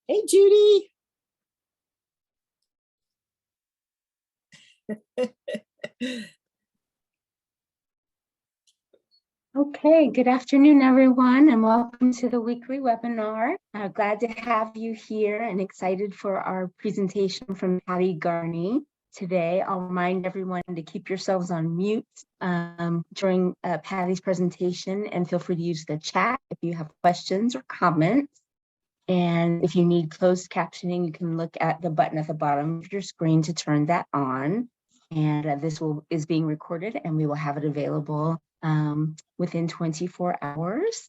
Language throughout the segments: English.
Hey, Judy. Okay, good afternoon, everyone, and welcome to the weekly webinar. Glad to have you here and excited for our presentation from Patty Garney today. I'll remind everyone to keep yourselves on mute during Patty's presentation, and feel free to use the chat if you have questions or comments. And if you need closed captioning, you can look at the button at the bottom of your screen to turn that on. And this is being recorded, and we will have it available within 24 hours.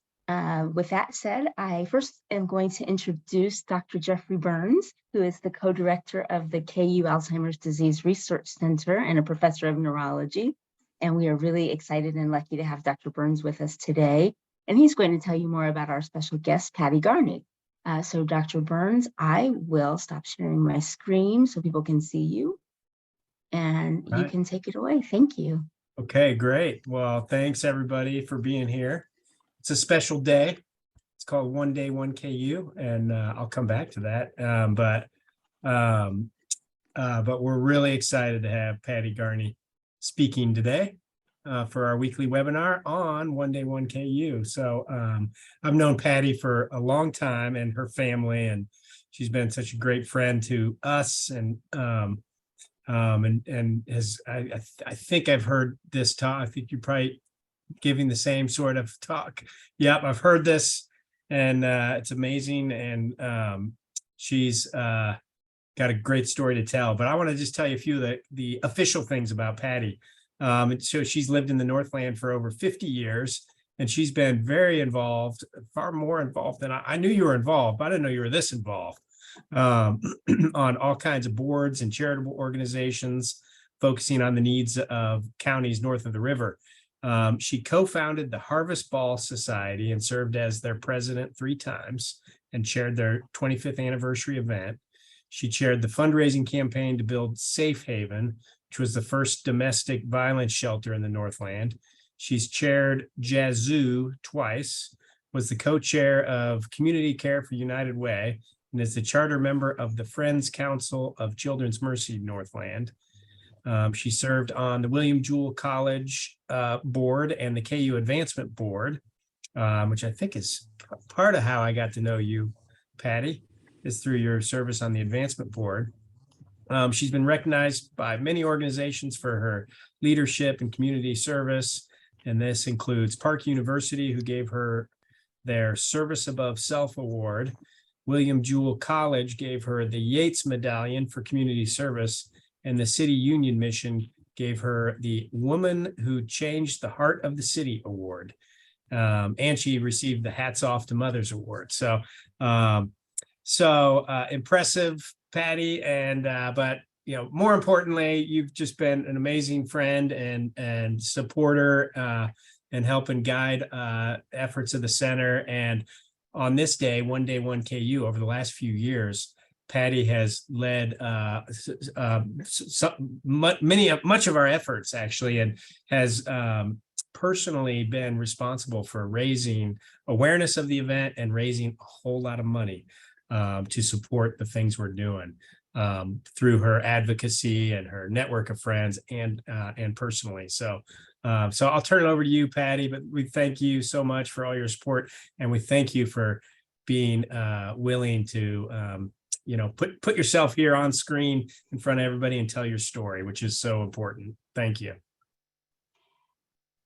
With that said, I first am going to introduce Dr. Jeffrey Burns, who is the co-director of the KU Alzheimer's Disease Research Center and a professor of neurology. And we are really excited and lucky to have Dr. Burns with us today. And he's going to tell you more about our special guest, Patty Garney. So Dr. Burns, I will stop sharing my screen so people can see you. And you can take it away. Thank you. Okay, great. Well, thanks everybody for being here. It's a special day. It's called One Day, One KU, and I'll come back to that. But we're really excited to have Patty Garney speaking today for our weekly webinar on One Day, One KU. So I've known Patty for a long time and her family, and she's been such a great friend to us, and has I think I've heard this talk. I think you're probably giving the same sort of talk. Yep, I've heard this, and it's amazing, and she's got a great story to tell. But I want to just tell you a few of the official things about Patty. So she's lived in the Northland for over 50 years, and she's been very involved, far more involved than I knew you were involved, but I didn't know you were this involved. On all kinds of boards and charitable organizations focusing on the needs of counties north of the river. She co-founded the Harvest Ball Society and served as their president 3 times and chaired their 25th anniversary event. She chaired the fundraising campaign to build SafeHaven, which was the first domestic violence shelter in the Northland. She's chaired Jazzoo twice, was the co-chair of Community Care for United Way, and is the charter member of the Friends Council of Children's Mercy Northland. She served on the William Jewell College board and the KU Advancement Board, which I think is part of how I got to know you, Patty, is through your service on the Advancement Board. She's been recognized by many organizations for her leadership and community service, and this includes Park University, who gave her their Service Above Self Award. William Jewell College gave her the Yates Medallion for community service, and the City Union Mission gave her the Woman Who Changed the Heart of the City Award. And she received the Hats Off to Mothers Award. So impressive, Patty. And but more importantly, you've just been an amazing friend and supporter and helping guide efforts of the center. And on this day, One Day, One KU, over the last few years, Patty has led much of our efforts, actually, and has personally been responsible for raising awareness of the event and raising a whole lot of money to support the things we're doing through her advocacy and her network of friends and personally. So I'll turn it over to you, Patty, but we thank you so much for all your support, and we thank you for being willing to put yourself here on screen in front of everybody and tell your story, which is so important. Thank you.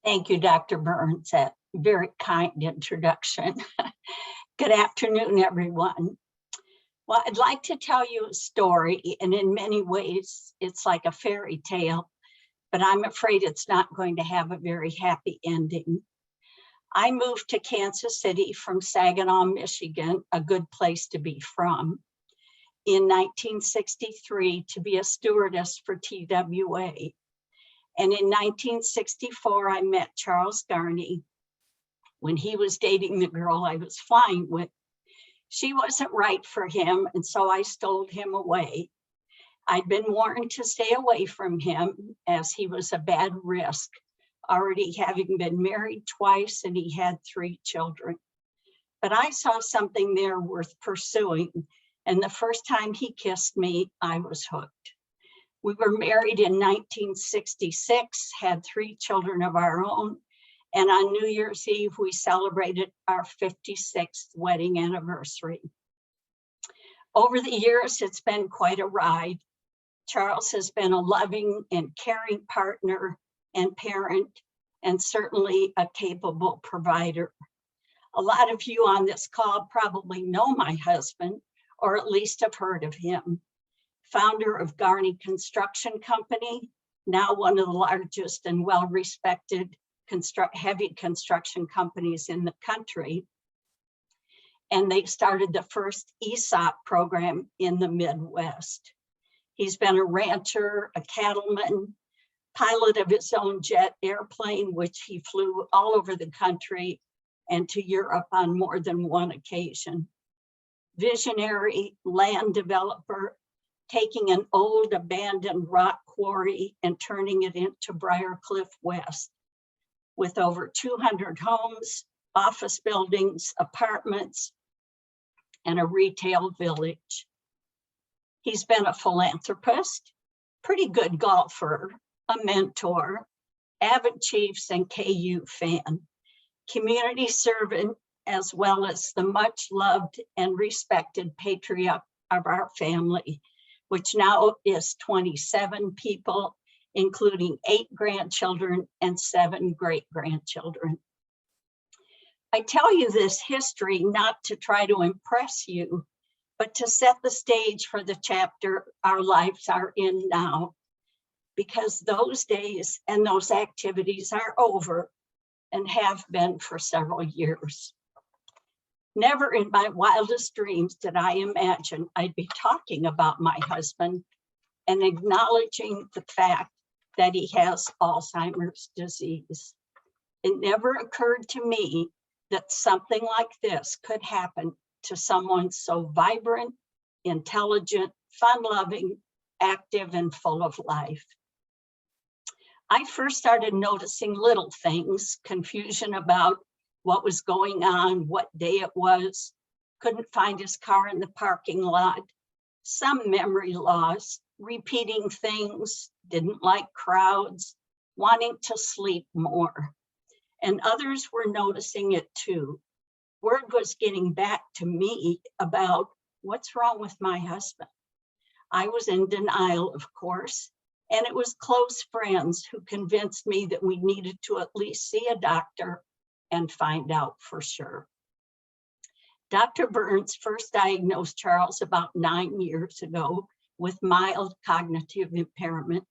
Thank you, Dr. Burns. A very kind introduction. Good afternoon, everyone. Well, I'd like to tell you a story, and in many ways, it's like a fairy tale, but I'm afraid it's not going to have a very happy ending. I moved to Kansas City from Saginaw, Michigan, a good place to be from, in 1963 to be a stewardess for TWA. And in 1964, I met Charles Garney when he was dating the girl I was flying with. She wasn't right for him, and so I stole him away. I'd been warned to stay away from him as he was a bad risk, already having been married twice, and he had 3 children. But I saw something there worth pursuing, And the first time he kissed me, I was hooked. We were married in 1966, had 3 children of our own, and on New Year's Eve, we celebrated our 56th wedding anniversary. Over the years, it's been quite a ride. Charles has been a loving and caring partner and parent, and certainly a capable provider. A lot of you on this call probably know my husband, or at least have heard of him. Founder of Garney Construction Company, now one of the largest and well-respected heavy construction companies in the country. And they started the first ESOP program in the Midwest. He's been a rancher, a cattleman, pilot of his own jet airplane, which he flew all over the country and to Europe on more than one occasion. Visionary land developer, taking an old abandoned rock quarry and turning it into Briarcliff West, with over 200 homes, office buildings, apartments, and a retail village. He's been a philanthropist, pretty good golfer, a mentor, avid Chiefs and KU fan, community servant, as well as the much loved and respected patriarch of our family, which now is 27 people, including 8 grandchildren and 7 great-grandchildren. I tell you this history not to try to impress you, but to set the stage for the chapter our lives are in now, because those days and those activities are over and have been for several years. Never in my wildest dreams did I imagine I'd be talking about my husband and acknowledging the fact that he has Alzheimer's disease. It never occurred to me that something like this could happen to someone so vibrant, intelligent, fun-loving, active, and full of life. I first started noticing little things, confusion about what was going on, what day it was, couldn't find his car in the parking lot, some memory loss, repeating things, didn't like crowds, wanting to sleep more. And others were noticing it too. Word was getting back to me about what's wrong with my husband. I was in denial, of course, and it was close friends who convinced me that we needed to at least see a doctor and find out for sure. Dr. Burns first diagnosed Charles about 9 years ago with mild cognitive impairment.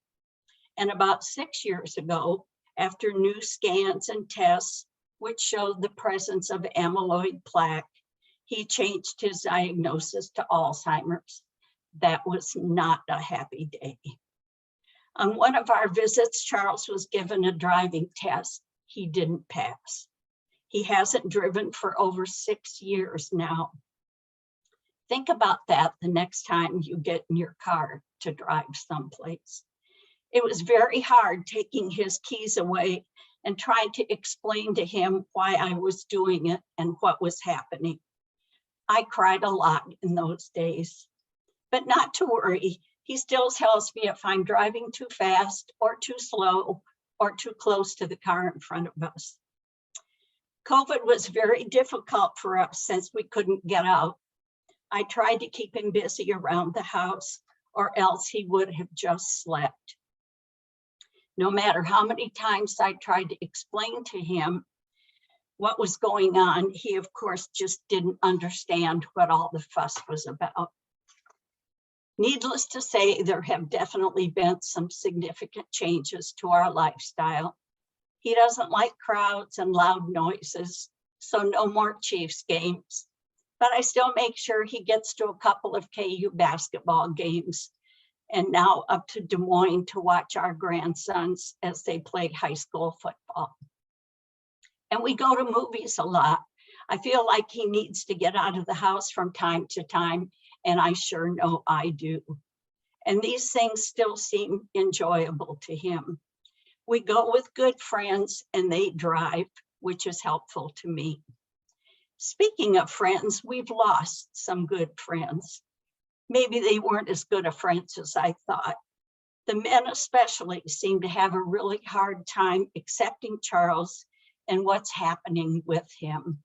And about 6 years ago, after new scans and tests, which showed the presence of amyloid plaque, he changed his diagnosis to Alzheimer's. That was not a happy day. On one of our visits, Charles was given a driving test. He didn't pass. He hasn't driven for over 6 years now. Think about that the next time you get in your car to drive someplace. It was very hard taking his keys away and trying to explain to him why I was doing it and what was happening. I cried a lot in those days, but not to worry. He still tells me if I'm driving too fast or too slow or too close to the car in front of us. COVID was very difficult for us since we couldn't get out. I tried to keep him busy around the house, or else he would have just slept. No matter how many times I tried to explain to him what was going on, he of course just didn't understand what all the fuss was about. Needless to say, there have definitely been some significant changes to our lifestyle. He doesn't like crowds and loud noises, so no more Chiefs games. But I still make sure he gets to a couple of KU basketball games, and now up to Des Moines to watch our grandsons as they play high school football. And we go to movies a lot. I feel like he needs to get out of the house from time to time, and I sure know I do. And these things still seem enjoyable to him. We go with good friends and they drive, which is helpful to me. Speaking of friends, we've lost some good friends. Maybe they weren't as good of friends as I thought. The men especially seemed to have a really hard time accepting Charles and what's happening with him.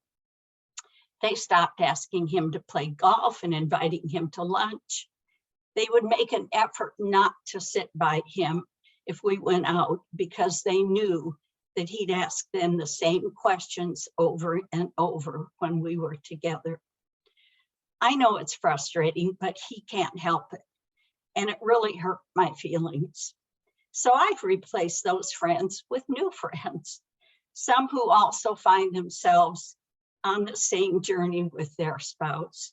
They stopped asking him to play golf and inviting him to lunch. They would make an effort not to sit by him if we went out because they knew that he'd ask them the same questions over and over when we were together. I know it's frustrating, but he can't help it. And it really hurt my feelings. So I've replaced those friends with new friends, some who also find themselves on the same journey with their spouse.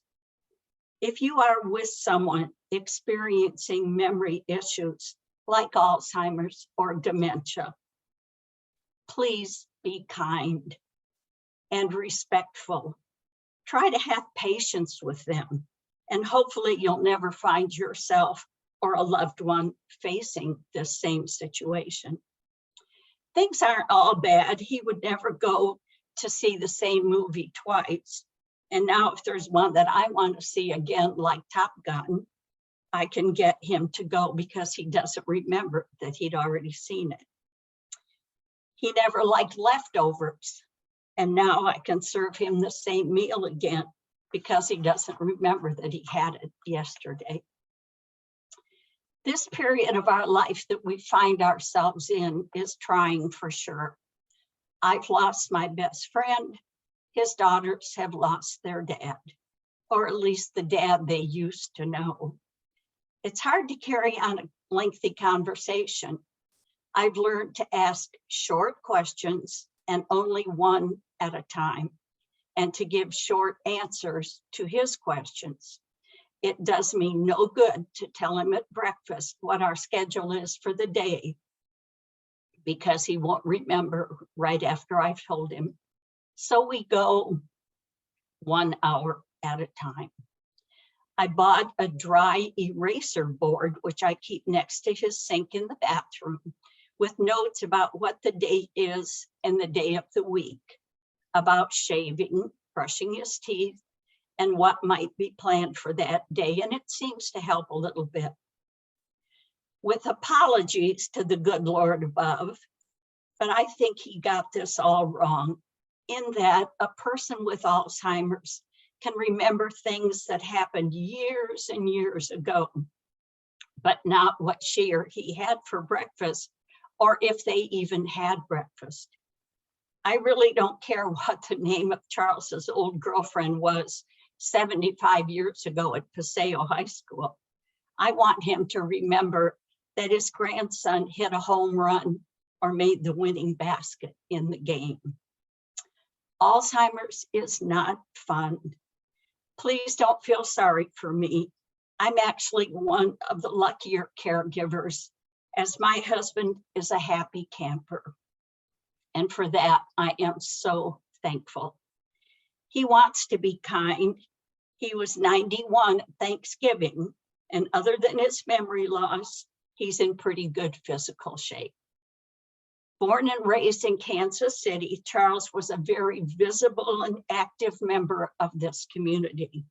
If you are with someone experiencing memory issues like Alzheimer's or dementia, please be kind and respectful. Try to have patience with them, and hopefully you'll never find yourself or a loved one facing this same situation. Things aren't all bad. He would never go to see the same movie twice. And now if there's one that I want to see again, like Top Gun, I can get him to go because he doesn't remember that he'd already seen it. He never liked leftovers. And now I can serve him the same meal again because he doesn't remember that he had it yesterday. This period of our life that we find ourselves in is trying for sure. I've lost my best friend. His daughters have lost their dad, or at least the dad they used to know. It's hard to carry on a lengthy conversation. I've learned to ask short questions and only one at a time, and to give short answers to his questions. It does me no good to tell him at breakfast what our schedule is for the day, because he won't remember right after I've told him. So we go 1 hour at a time. I bought a dry eraser board, which I keep next to his sink in the bathroom, with notes about what the date is and the day of the week, about shaving, brushing his teeth, and what might be planned for that day. And it seems to help a little bit. With apologies to the good Lord above, but I think he got this all wrong, in that a person with Alzheimer's can remember things that happened years and years ago, but not what she or he had for breakfast, or if they even had breakfast. I really don't care what the name of Charles's old girlfriend was 75 years ago at Paseo High School. I want him to remember that his grandson hit a home run or made the winning basket in the game. Alzheimer's is not fun. Please don't feel sorry for me. I'm actually one of the luckier caregivers, as my husband is a happy camper. And for that, I am so thankful. He wants to be kind. He was 91 at Thanksgiving, and other than his memory loss, he's in pretty good physical shape. Born and raised in Kansas City, Charles was a very visible and active member of this community,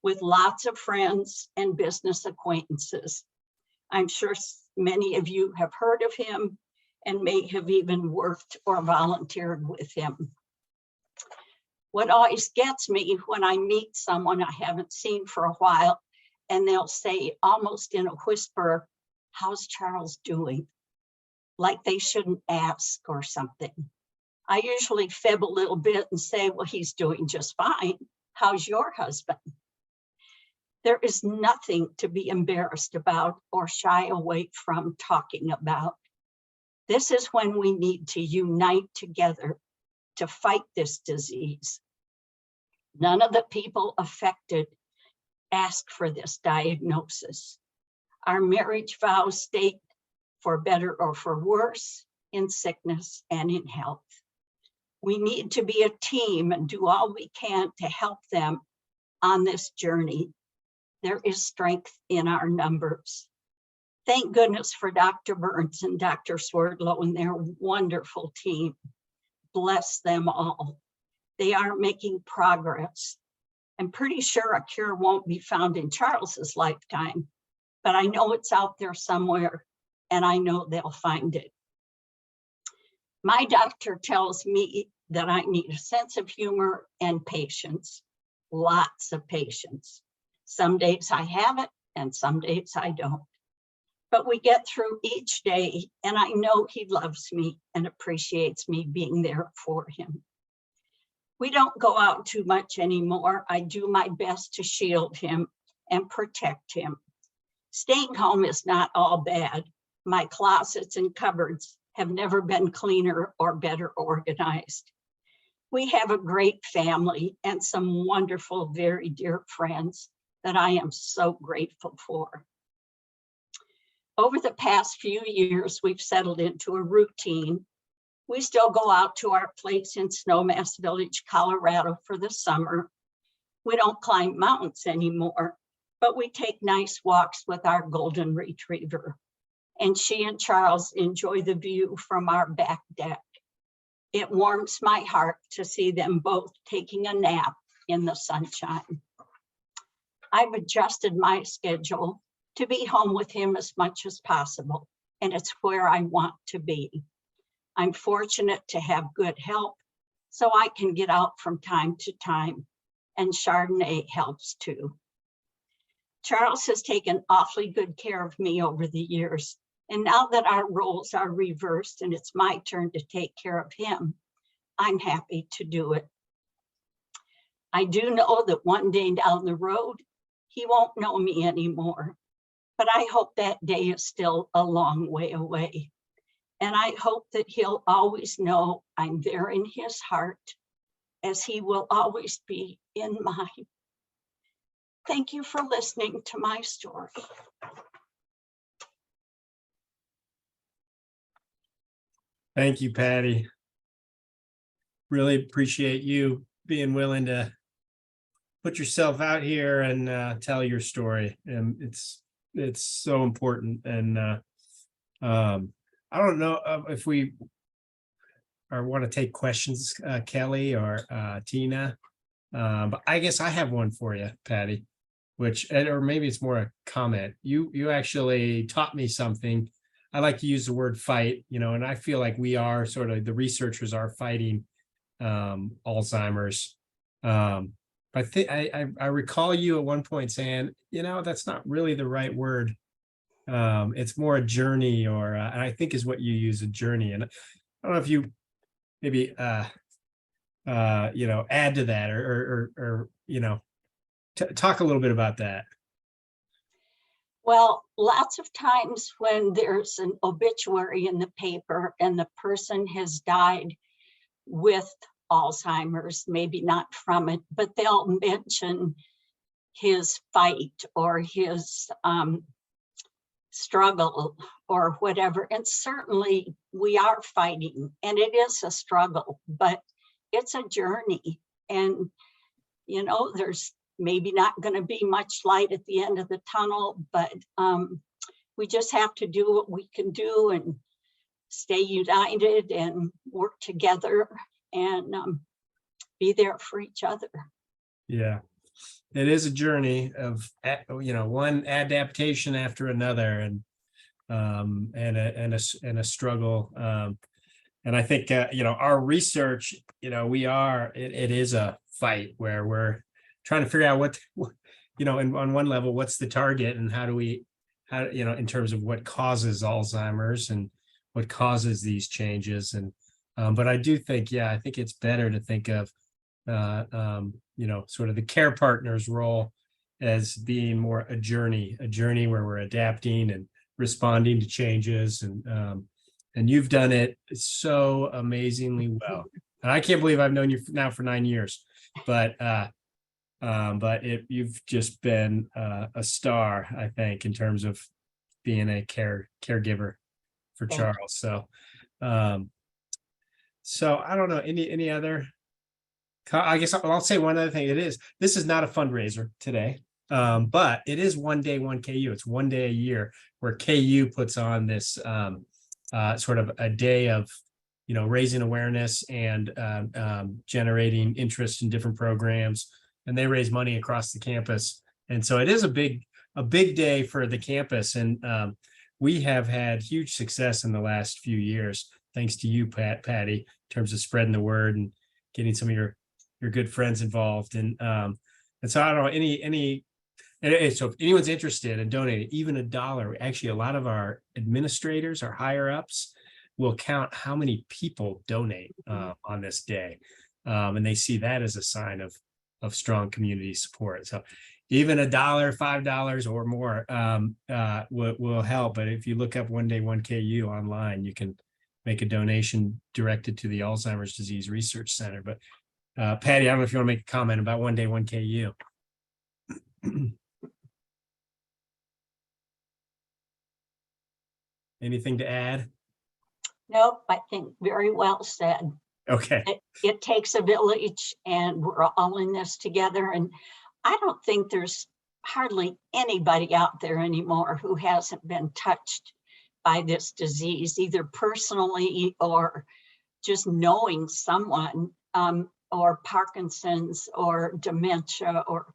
with lots of friends and business acquaintances. I'm sure many of you have heard of him and may have even worked or volunteered with him. What always gets me when I meet someone I haven't seen for a while, and they'll say almost in a whisper, "How's Charles doing?" Like they shouldn't ask or something. I usually fib a little bit and say, "Well, he's doing just fine. How's your husband?" There is nothing to be embarrassed about or shy away from talking about. This is when we need to unite together to fight this disease. None of the people affected ask for this diagnosis. Our marriage vows state, for better or for worse, in sickness and in health. We need to be a team and do all we can to help them on this journey. There is strength in our numbers. Thank goodness for Dr. Burns and Dr. Swerdlow and their wonderful team. Bless them all. They are making progress. I'm pretty sure a cure won't be found in Charles's lifetime, but I know it's out there somewhere, and I know they'll find it. My doctor tells me that I need a sense of humor and patience, lots of patience. Some days I have it, and some days I don't. But we get through each day, and I know he loves me and appreciates me being there for him. We don't go out too much anymore. I do my best to shield him and protect him. Staying home is not all bad. My closets and cupboards have never been cleaner or better organized. We have a great family and some wonderful, very dear friends that I am so grateful for. Over the past few years, we've settled into a routine. We still go out to our place in Snowmass Village, Colorado for the summer. We don't climb mountains anymore, but we take nice walks with our golden retriever. And she and Charles enjoy the view from our back deck. It warms my heart to see them both taking a nap in the sunshine. I've adjusted my schedule to be home with him as much as possible, and it's where I want to be. I'm fortunate to have good help, so I can get out from time to time, and Chardonnay helps too. Charles has taken awfully good care of me over the years, and now that our roles are reversed and it's my turn to take care of him, I'm happy to do it. I do know that one day down the road, he won't know me anymore, but I hope that day is still a long way away. And I hope that he'll always know I'm there in his heart, as he will always be in mine. Thank you for listening to my story. Thank you, Patty. Really appreciate you being willing to put yourself out here and tell your story. And it's so important. And I don't know if we want to take questions, Kelly or Tina, but I guess I have one for you, Patty, or maybe it's more a comment. You actually taught me something. I like to use the word fight, and I feel like we are sort of, the researchers are fighting Alzheimer's. I think I recall you at one point saying, that's not really the right word. It's more a journey, or and I think is what you use, a journey. And I don't know if you maybe add to that, or talk a little bit about that. Well, lots of times when there's an obituary in the paper and the person has died with Alzheimer's, maybe not from it, but they'll mention his fight or his struggle or whatever. And certainly we are fighting, and it is a struggle, but it's a journey. And, there's maybe not going to be much light at the end of the tunnel, but we just have to do what we can do and stay united and work together and be there for each other. Yeah, it is a journey of one adaptation after another, and a struggle. And I think our research, it is a fight where we're trying to figure out what on one level, what's the target, and how in terms of what causes Alzheimer's and what causes these changes. And but I do think, I think it's better to think of sort of the care partner's role as being more a journey where we're adapting and responding to changes. And you've done it so amazingly well. And I can't believe I've known you now for 9 years, but you've just been a star, I think, in terms of being a caregiver for Charles. So I don't know, any other, I guess I'll say one other thing. This is not a fundraiser today, but it is One Day, One KU. It's one day a year where KU puts on this sort of a day of, raising awareness and generating interest in different programs. and they raise money across the campus. And so it is a big day for the campus. And we have had huge success in the last few years, thanks to you, Patty, in terms of spreading the word and getting some of your good friends involved. And so I don't know, so if anyone's interested in donating, even $1, actually a lot of our administrators, our higher ups, will count how many people donate on this day. And they see that as a sign of strong community support. So even $1, $5 or more will help. But if you look up One Day 1KU online, you can make a donation directed to the Alzheimer's Disease Research Center. But Patty, I don't know if you want to make a comment about One Day 1KU. Anything to add? Nope, I think very well said. Okay. It takes a village, and we're all in this together. And I don't think there's hardly anybody out there anymore who hasn't been touched by this disease, either personally or just knowing someone, or Parkinson's or dementia or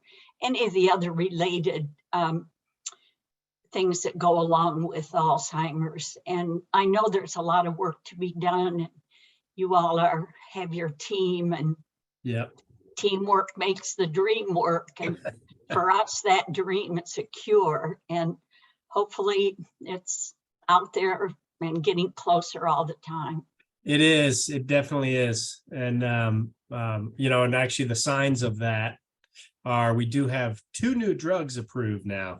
any of the other related things that go along with Alzheimer's. And I know there's a lot of work to be done. You all have your team, and teamwork makes the dream work. And for us, that dream is a cure. And hopefully it's out there and getting closer all the time. It is. It definitely is. And, and actually the signs of that are we do have 2 new drugs approved now.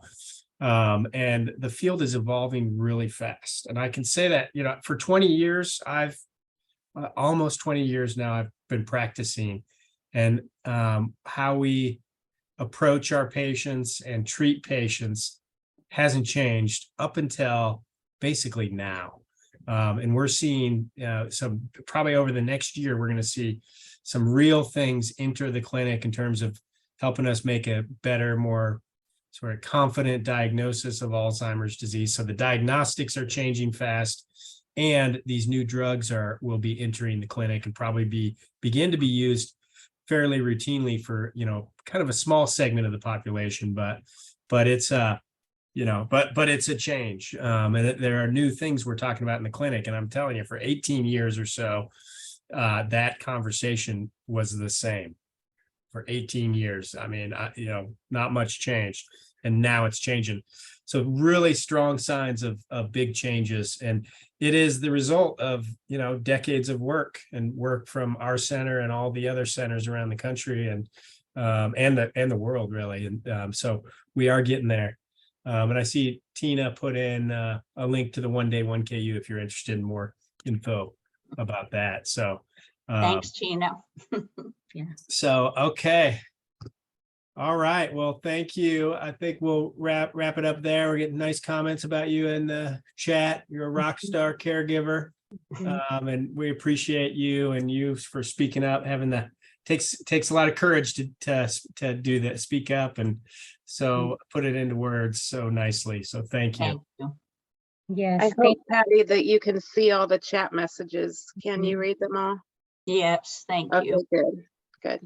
And the field is evolving really fast. And I can say that, for 20 years, almost 20 years now, I've been practicing, and how we approach our patients and treat patients hasn't changed up until basically now. And we're seeing some, probably over the next year, we're going to see some real things enter the clinic in terms of helping us make a better, more sort of confident diagnosis of Alzheimer's disease. So the diagnostics are changing fast, and these new drugs will be entering the clinic and probably begin to be used fairly routinely for, kind of a small segment of the population, but it's but it's a change. And there are new things we're talking about in the clinic. And I'm telling you, for 18 years or so, that conversation was the same. For 18 years. I mean, not much changed, and now it's changing. So really strong signs of big changes. And it is the result of, decades of work from our center and all the other centers around the country and the world, really. And so we are getting there. And I see Tina put in a link to the One Day 1KU if you're interested in more info about that. So thanks, Tina. Yeah. So, okay. All right. Well, thank you. I think we'll wrap it up there. We're getting nice comments about you in the chat. You're a rock star caregiver. And we appreciate you and you for speaking up, takes a lot of courage to do that, speak up, and so put it into words so nicely. So thank you. Thank you. Yes. I hope, Patty, that you can see all the chat messages. Can you read them all? Yes, thank Okay, you. good.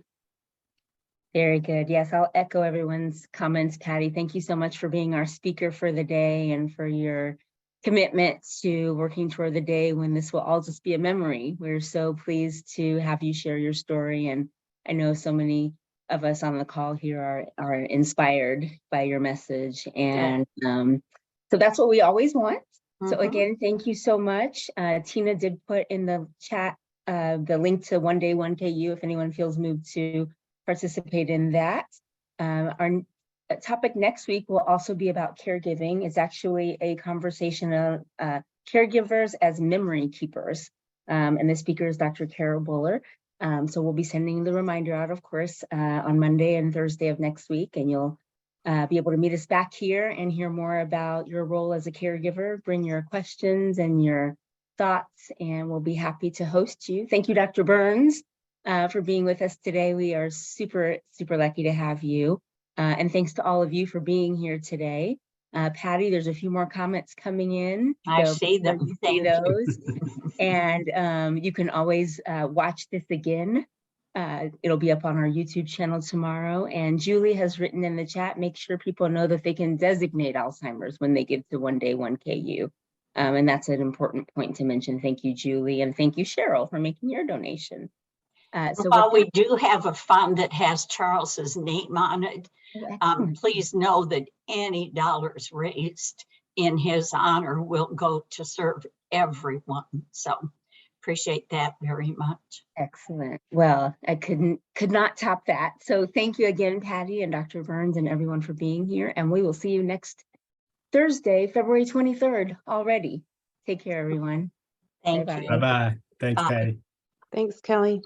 Very good. Yes, I'll echo everyone's comments, Patty. Thank you so much for being our speaker for the day and for your commitment to working toward the day when this will all just be a memory. We're so pleased to have you share your story. And I know so many of us on the call here are inspired by your message. And so that's what we always want. So again, thank you so much. Tina did put in the chat the link to One Day 1KU if anyone feels moved to participate in that. Our topic next week will also be about caregiving. It's actually a conversation of caregivers as memory keepers. And the speaker is Dr. Carol Buller. So we'll be sending the reminder out, of course, on Monday and Thursday of next week. And you'll be able to meet us back here and hear more about your role as a caregiver. Bring your questions and your thoughts, and we'll be happy to host you. Thank you, Dr. Burns, for being with us today. We are super, super lucky to have you. And thanks to all of you for being here today. Patty, there's a few more comments coming in. I see them. See those. And you can always watch this again It'll be up on our YouTube channel tomorrow. And Julie has written in the chat, make sure people know that they can designate Alzheimer's when they give to One Day 1KU. And that's an important point to mention. Thank you, Julie. And thank you, Cheryl, for making your donation. So While we do have a fund that has Charles's name on it, excellent. please know that any dollars raised in his honor will go to serve everyone. So appreciate that very much. Excellent. Well, I could not top that. So thank you again, Patty and Dr. Burns and everyone for being here. And we will see you next Thursday, February 23rd already. Take care, everyone. Thank Bye-bye. you. Bye-bye. Thanks, Bye. Patty. Thanks, Kelly.